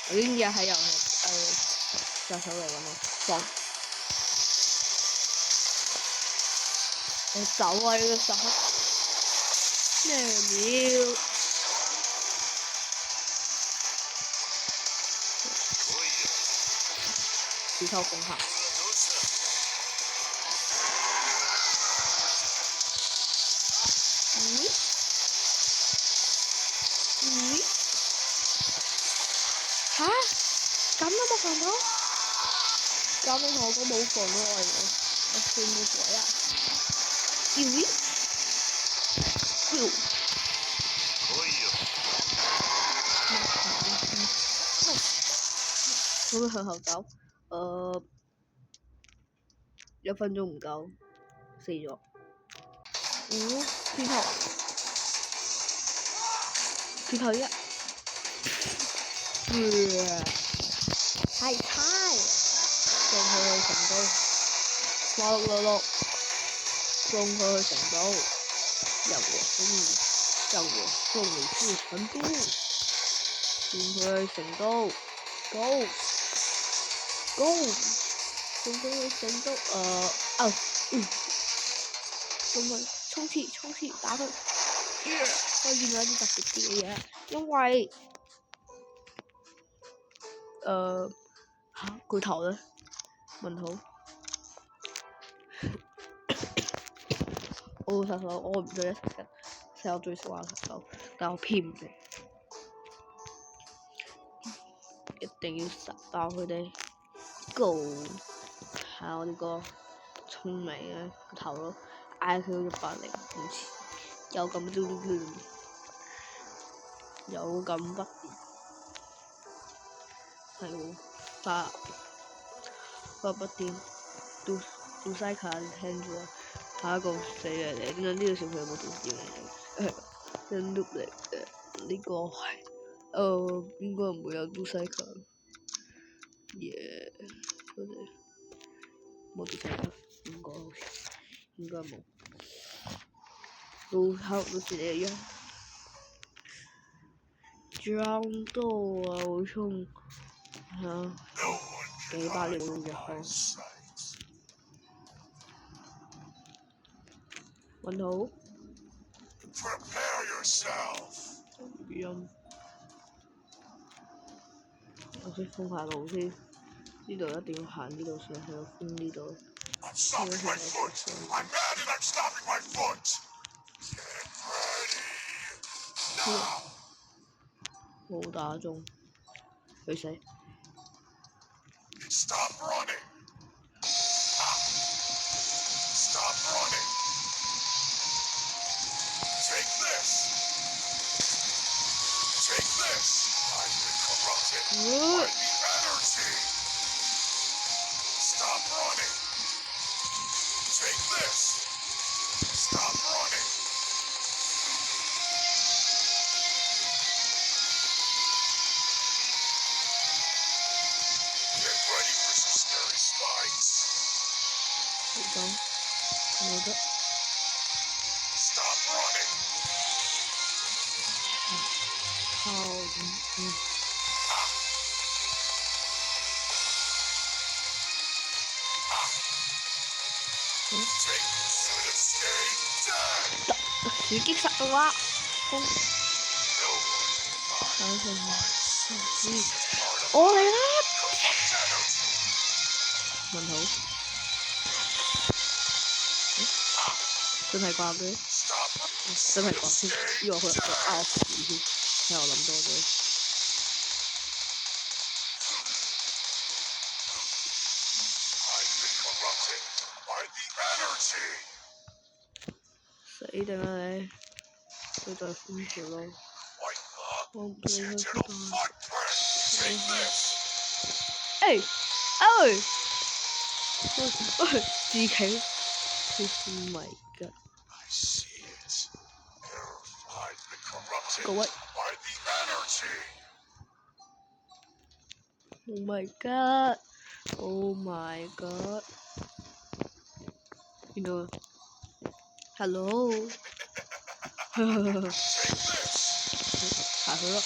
我已經日喺遊戲殺手嚟揾我放。我走啊！呢個殺手咩料？石頭攻下。吓？咁都冇防到？咁你同我講冇防到我算冇鬼啊！咦？可唔可以向後走？1分鐘唔夠，死咗。轉頭，轉頭一，太送佢去成都，花碌碌碌，送佢去成都，讓我送你去成都，送佢去成都 ，Go， 送佢去成都，送佢衝刺，打佢，我見到一啲特別啲嘅嘢，因為佢頭咧問號，我殺手我唔對一齊跟，我最識玩殺手，但我偏唔識，一定要殺爆佢哋 ，Go！ 係我呢個聰明嘅個頭咯 ，IQ 100，唔似有咁亂，有咁不掂，係喎，不掂，杜西卡聽住啊！下一個死人嚟，點解呢個小朋友冇讀字嚟？真碌嚟嘅，呢個係應該唔會有杜西卡，佢哋冇杜西卡，應該冇。都似你一樣，裝到啊！我衝幾百年冇入去。揾好，語音，我先封下路先，呢度一定要行呢度先，係要封呢度。冇打中，佢死。冇得。狙擊殺嘅話，我嚟啦！問號，真係掛嘅，真係掛先，以為佢拗死添，睇我諗多咗。死定啦你！佢就係封條咯，我唔理佢出自己 ，Oh my god！ 各位 ，Oh my god！Oh my god！ 邊度 ？Hello！ 下去咯。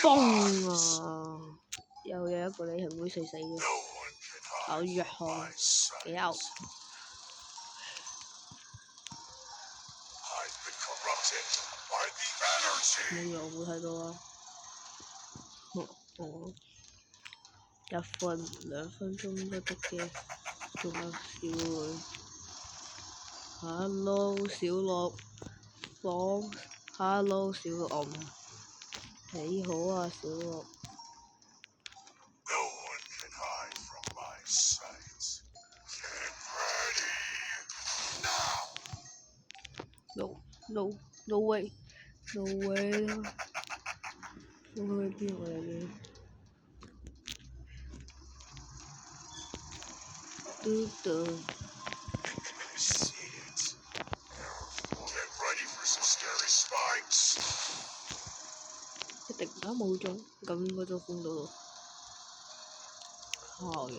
嘣啊！又有一個你係唔會死嘅，好弱漢，幾牛！冇用冇睇到啊！我2分鐘都得嘅，仲有小女。Hello 小綠，Hello 小綠，你好啊小綠。No way，我去邊我嚟嘅？一定冇中，咁應該都封到咯。好，呢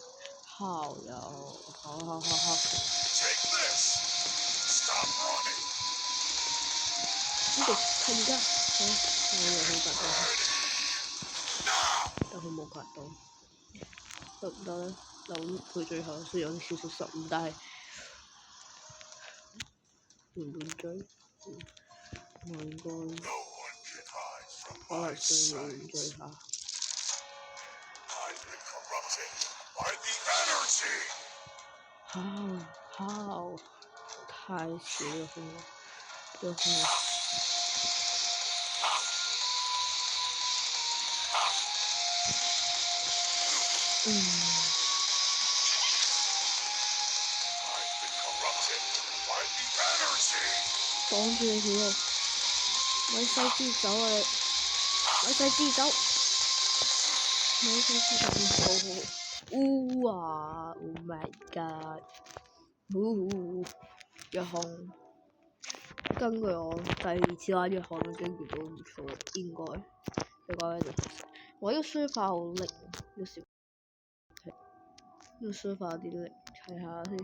度係而家，我以為佢格到，但佢冇格到，得唔得咧？諗佢最後雖然有少少失誤，但係會唔會追？我應該可能需要追下。How 太少了風了，有風了。擋住你條路，咪細支走啊你，咪細支走，Oh my god！ 弱項，根據我第2次玩弱項嘅經驗都唔錯，應該。我呢個書法好力，要少。呢個書法有啲力，睇下先。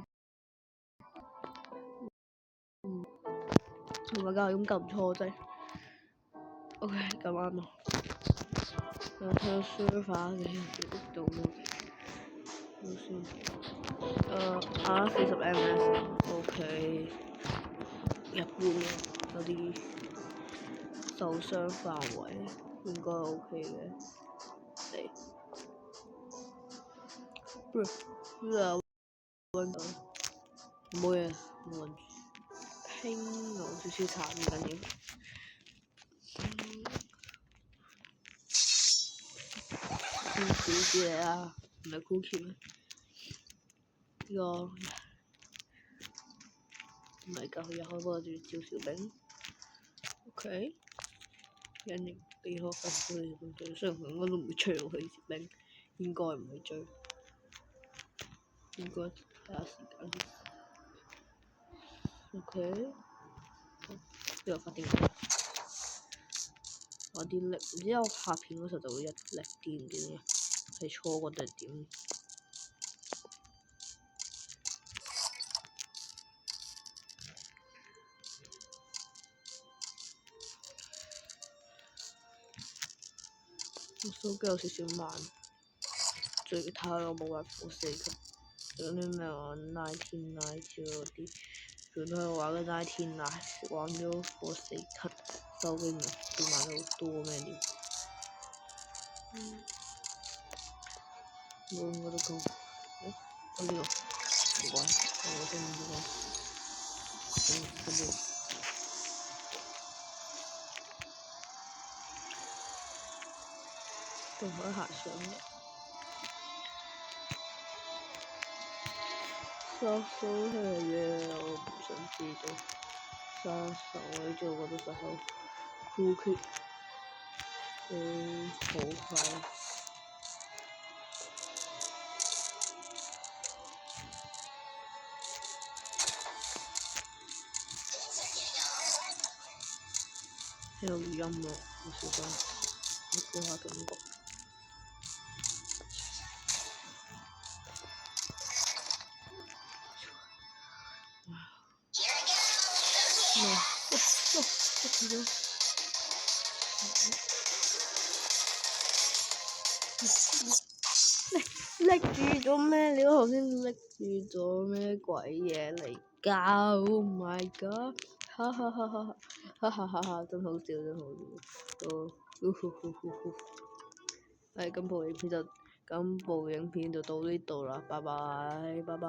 同埋教咁撳錯啫。OK， 咁啱咯。睇下書法嘅力度好先。40 ms，OK， 一般有啲受傷範圍應該 OK 嘅。冇嘢，冇人拼我少少慘唔緊要。cookie 嚟啊，唔係 cookie 咩？呢個唔係㗎，佢又開波住趙小炳。OK， 隱形幾可分配咁追，雖然佢應該都唔會追落去趙炳，應該唔會追。應該睇下時間先。OK， 呢個發電機。我啲力，唔知我拍片嗰時候就會一力啲唔知點，係錯過定係點？我手機有少少慢，最睇我冇玩4級，有啲咩玩19 night 嗰啲，佢都係玩緊19 night，玩咗4級，手機唔係變慢咗好多咩料？我應該都夠。我呢個唔關，我真唔知關。跟住仲可以行上嘅。殺手係嘢，我唔想知道。殺手呢啲我覺得就係酷缺，好快。聽到語音咯，好小心，你估下感覺。拎住咗咩料？頭先拎住咗咩鬼嘢嚟㗎 ？Oh my god！哈哈哈哈哈哈哈哈！真好笑，真好笑。咁部影片就到呢度啦，拜拜，拜拜。